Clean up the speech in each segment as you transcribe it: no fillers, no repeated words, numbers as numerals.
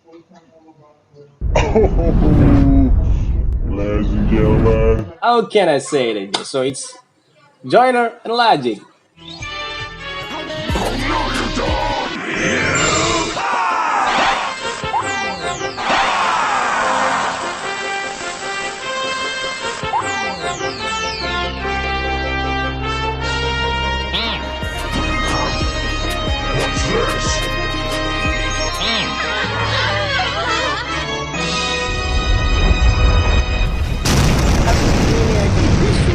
Ladies and gentlemen. How can I say it? So it's Joyner and Logic.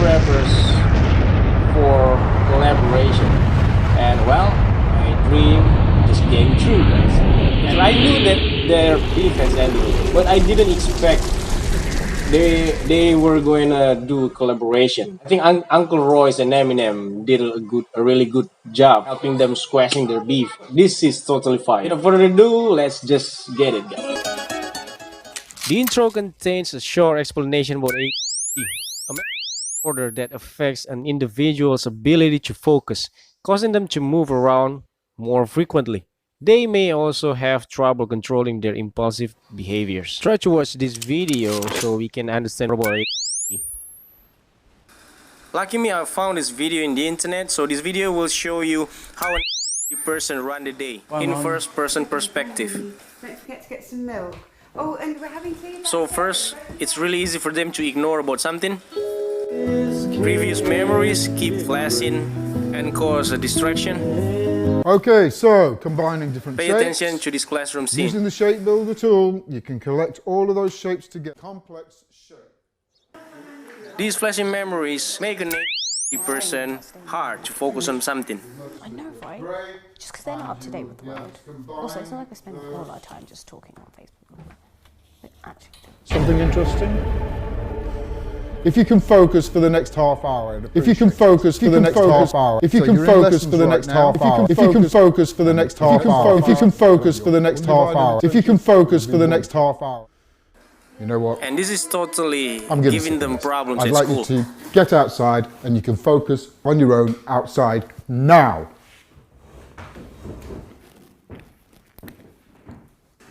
Rappers for collaboration, and well, my dream just came true, guys. And I knew that their beef has ended, but I didn't expect they were going to do collaboration. I think Uncle Royce and Eminem did a really good job helping them squashing their beef. This is totally fine. Without further ado, let's just get it, guys. The intro contains a short explanation about a order that affects an individual's ability to focus, causing them to move around more frequently. They may also have trouble controlling their impulsive behaviors. Try to watch this video so we can understand more about it. Lucky me, I found this video in the internet, so this video will show you how a person run the day in first person perspective. Don't forget to get some milk. Oh, and we're having tea. So first, it's really easy for them to ignore about something. Previous memories keep flashing and cause a distraction. Okay, so combining different Pay shapes. attention to this classroom scene. Using the shape builder tool, you can collect all of those shapes to get complex shape. These flashing memories make a person hard to focus on something. I know, right? Just because they're not up to date with the world. Also, it's not like we're spending all our time just talking on Facebook. But actually, Something interesting? If you can focus for the next half hour, if you can focus for the next half hour, if you can focus for the next half hour, if you can focus for the next half hour, if you can focus for the next half hour, if you can focus for the next half hour. You know what? And this is totally I'm giving giving them problems I'd at like school. you to get outside and you can focus on your own outside now.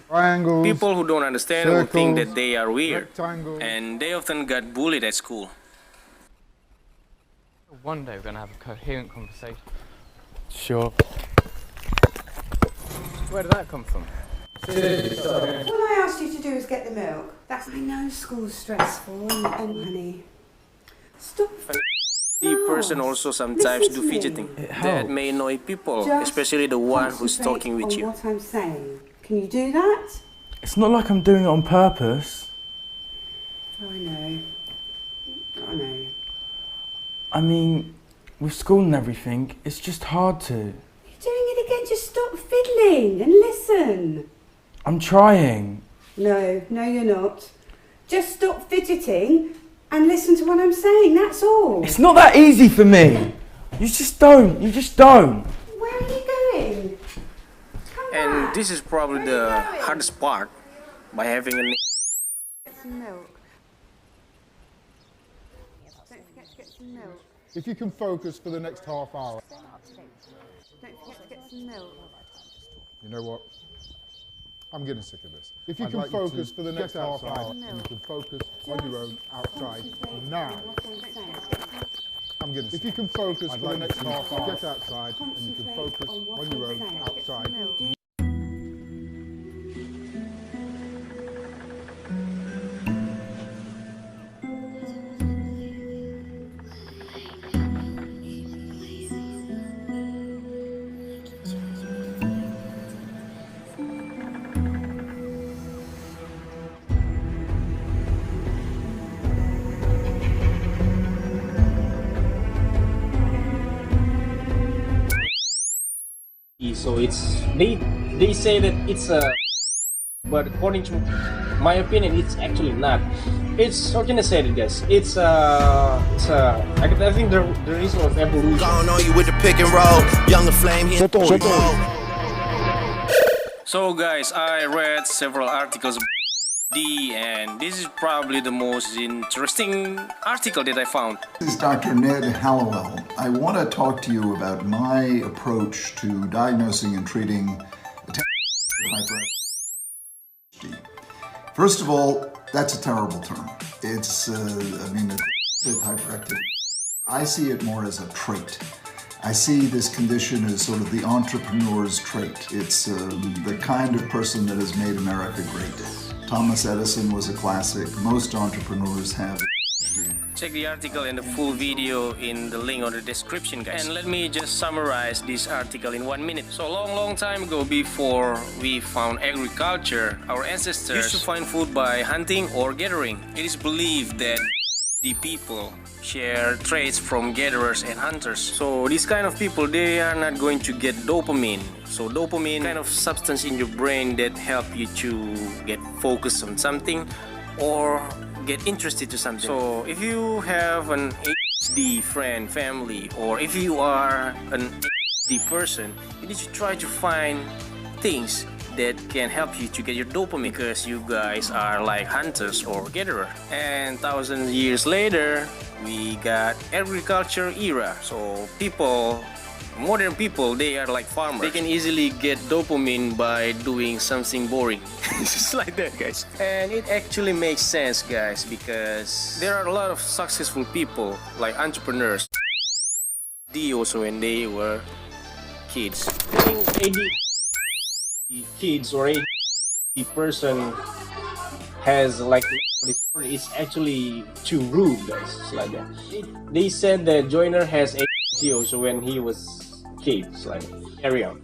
Triangles. People who don't understand will think that they are weird, rectangles. and they often got bullied at school. One day we're going to have a coherent conversation. Sure. Where did that come from? All I asked you to do is get the milk. I know school's stressful and honey. Stop. The person also sometimes do fidgeting. That may annoy people, especially the one who's talking with you. What I'm saying. Can you do that? It's not like I'm doing it on purpose. Oh, I know. I know. I mean, with school and everything, it's just hard to. You're doing it again. Just stop fiddling and listen. I'm trying. No, you're not. Just stop fidgeting and listen to what I'm saying. That's all. It's not that easy for me. You just don't. Where are you going? And this is probably the hardest part by having a Get some milk. Don't forget to get some milk. If you can focus for the next half hour. Don't forget to get some milk. You know what? I'm getting sick of this. If you can focus for the next half hour and you can focus on your own outside now. I'm getting sick. If you can focus for the next half hour, get outside and you can focus on your own outside. So it's they say that it's a, but according to my opinion, it's actually not. It's, how can I say it, guys? It's I think the reason of evolution. Gone on you with the pick and roll, younger flame here. So guys, I read several articles about and this is probably the most interesting article that I found. This is Dr. Ned Hallowell. I want to talk to you about my approach to diagnosing and treating attention hyperactivity. First of all, that's a terrible term. It's, it's hyperactive. I see it more as a trait. I see this condition as sort of the entrepreneur's trait. It's the kind of person that has made America great. Thomas Edison was a classic. Most entrepreneurs have. Check the article and the full video in the link on the description, guys. And let me just summarize this article in 1 minute. So long time ago, before we found agriculture, our ancestors used to find food by hunting or gathering. It is believed that the people share traits from gatherers and hunters. So these kind of people, they are not going to get dopamine. So dopamine, kind of substance in your brain that help you to get focused on something or get interested to something. So if you have an ADHD friend, family, or if you are an ADHD person, you need to try to find things that can help you to get your dopamine, because you guys are like hunters or gatherer. And thousands of years later, we got agriculture era. So people, modern people, they are like farmers. They can easily get dopamine by doing something boring. Just like that, guys. And it actually makes sense, guys, because there are a lot of successful people, like entrepreneurs. They also when they were kids. I think kids or a person has like, it's actually too rude, guys. It's like that. They said that Joyner has ADHD also when he was kids. Like, carry on.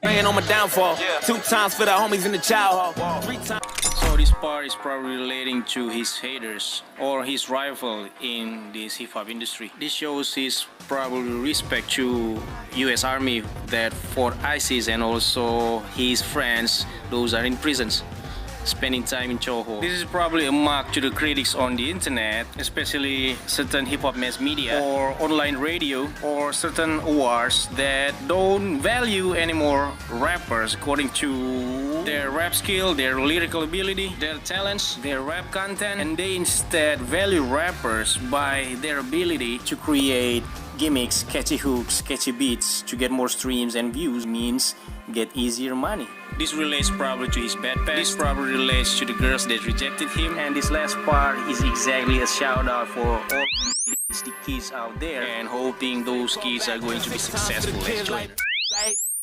Man on my downfall. 2 times for the homies in the child hall. 3 times. So this part is probably relating to his haters or his rival in this hip-hop industry. This shows his probably respect to US Army that fought ISIS, and also his friends, those are in prisons, spending time in chokehold. This is probably a mark to the critics on the internet, especially certain hip-hop mass media or online radio or certain awards that don't value anymore rappers according to their rap skill, their lyrical ability, their talents, their rap content, and they instead value rappers by their ability to create gimmicks, catchy hooks, catchy beats to get more streams and views, means get easier money. This relates probably to his bad past. This probably relates to the girls that rejected him. And this last part is exactly a shout out for all the kids out there, and hoping those kids are going to be successful as Joyner.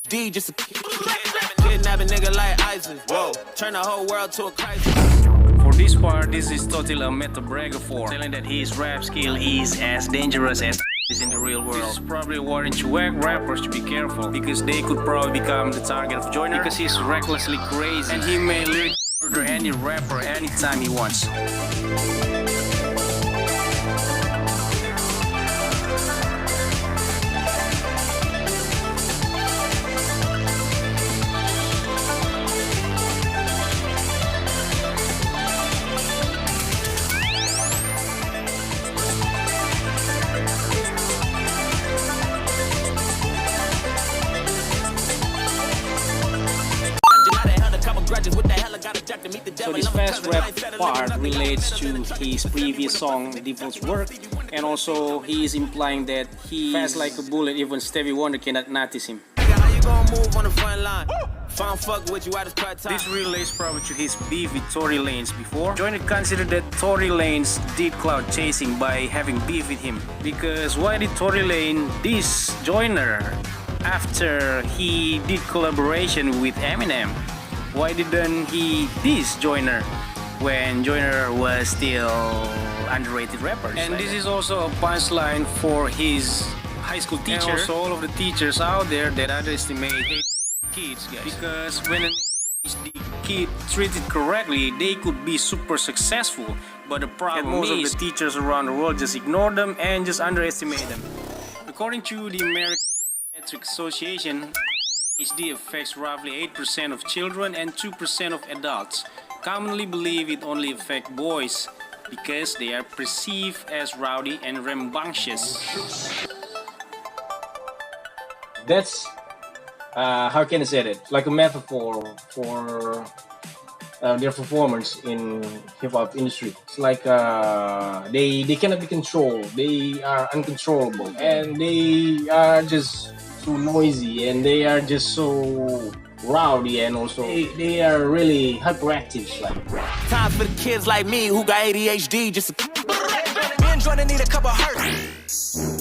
D just a kidnap a nigga like ISIS. Whoa, turn the whole world to a crisis. For this part, this is totally a meta for telling that his rap skill is as dangerous as is in the real world. This is probably a warning to rappers to be careful, because they could probably become the target of Joyner, because he's recklessly crazy and he may literally murder any rapper anytime he wants. So this fast rap part relates to his previous song, Devil's Work, and also he is implying that he fast like a bullet, even Stevie Wonder cannot notice him. This relates probably to his beef with Tory Lanez before. Joyner considered that Tory Lanez did cloud chasing by having beef with him, because why did Tory Lanez diss Joyner after he did collaboration with Eminem? Why didn't he diss Joyner when Joyner was still underrated rapper? And this is also a punchline for his high school teacher, and also all of the teachers out there that underestimate kids, guys. Because when a kid treated correctly, they could be super successful. But the problem is most of the teachers around the world just ignore them and just underestimate them. According to the American Pediatric Association, ADHD affects roughly 8% of children and 2% of adults. Commonly believe it only affects boys because they are perceived as rowdy and rambunctious. That's how can I say it? Like a metaphor for their performance in hip-hop industry. It's like they cannot be controlled. They are uncontrollable, and they are just so noisy, and they are just so rowdy, and also they are really hyperactive. Like Time for the kids like me who got ADHD. Just men trying to need a couple hurt.